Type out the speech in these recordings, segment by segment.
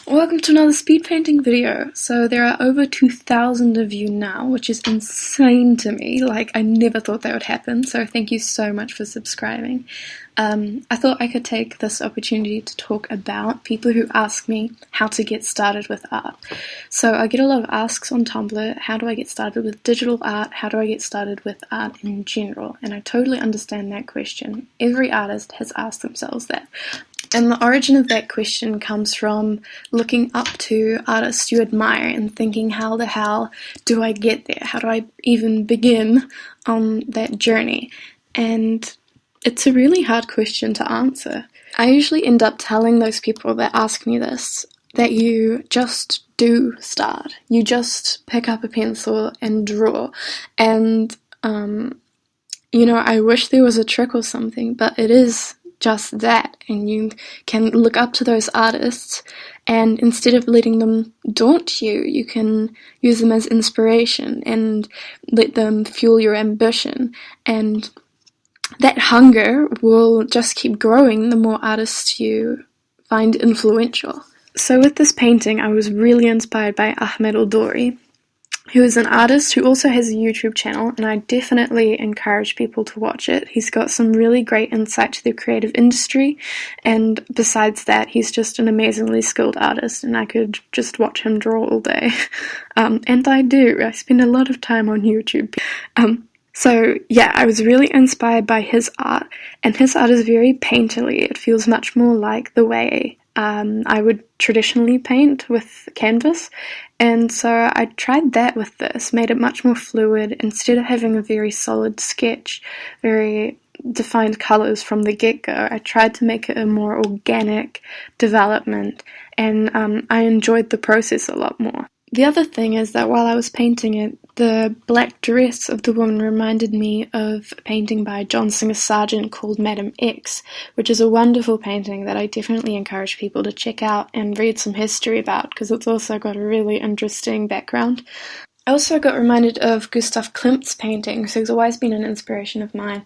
Welcome to another speed painting video. So there are over 2,000 of you now, which is insane to me. Like, I never thought that would happen, so thank you so much for subscribing. I thought I could take this opportunity to talk about people who ask me how to get started with art. So I get a lot of asks on Tumblr, how do I get started with digital art? How do I get started with art in general? And I totally understand that question. Every artist has asked themselves that. And the origin of that question comes from looking up to artists you admire and thinking, how the hell do I get there? How do I even begin on that journey? And it's a really hard question to answer. I usually end up telling those people that ask me this that you just do start. You just pick up a pencil and draw. And, I wish there was a trick or something, but it is just that, and you can look up to those artists, and instead of letting them daunt you, you can use them as inspiration and let them fuel your ambition, and that hunger will just keep growing the more artists you find influential. So with this painting, I was really inspired by Ahmed Al-Dori, who is an artist who also has a YouTube channel, and I definitely encourage people to watch it. He's got some really great insight to the creative industry, and besides that, he's just an amazingly skilled artist, and I could just watch him draw all day. And I do. I spend a lot of time on YouTube. So yeah, I was really inspired by his art, and his art is very painterly. It feels much more like the way I would traditionally paint with canvas, and so I tried that with this, made it much more fluid. Instead of having a very solid sketch, very defined colours from the get-go, I tried to make it a more organic development, and I enjoyed the process a lot more. The other thing is that while I was painting it, the black dress of the woman reminded me of a painting by John Singer Sargent called Madam X, which is a wonderful painting that I definitely encourage people to check out and read some history about, because it's also got a really interesting background. I also got reminded of Gustav Klimt's paintings, who's always been an inspiration of mine,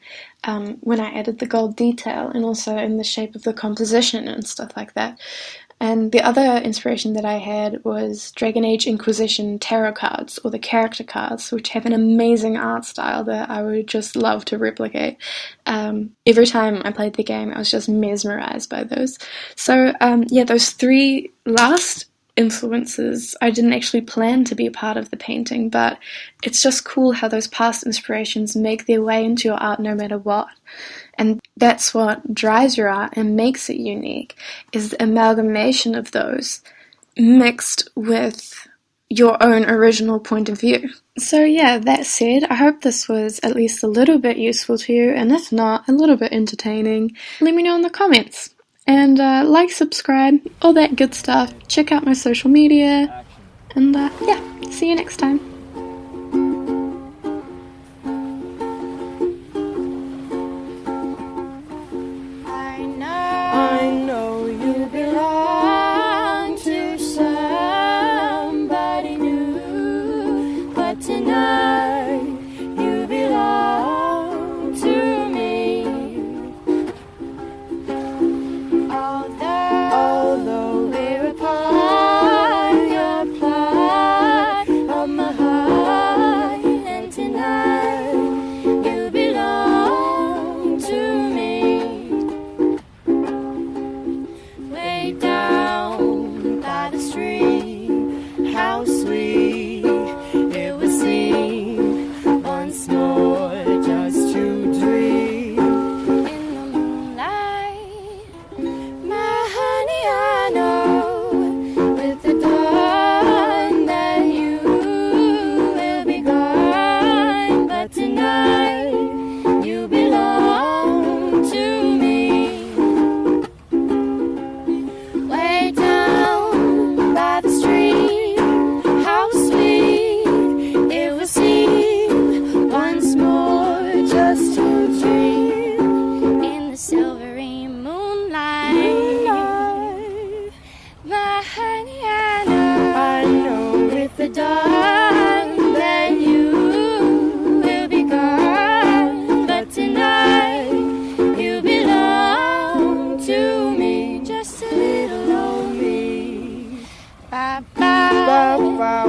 when I added the gold detail and also in the shape of the composition and stuff like that. And the other inspiration that I had was Dragon Age Inquisition tarot cards, or the character cards, which have an amazing art style that I would just love to replicate. Every time I played the game, I was just mesmerized by those. So yeah, those three last influences I didn't actually plan to be a part of the painting, but it's just cool how those past inspirations make their way into your art no matter what. And that's what drives your art and makes it unique, is the amalgamation of those mixed with your own original point of view. So yeah, that said, I hope this was at least a little bit useful to you, and if not, a little bit entertaining. Let me know in the comments. And like, subscribe, all that good stuff. Check out my social media, and yeah, see you next time. I know you belong to somebody new, but tonight you belong to me. Although we're apart, you're part of my heart, and tonight you belong to me. Way down by the stream, how sweet it would seem once more just to dream in the moonlight. My honey, I know with the dawn that you will be gone, but tonight you belong to me. up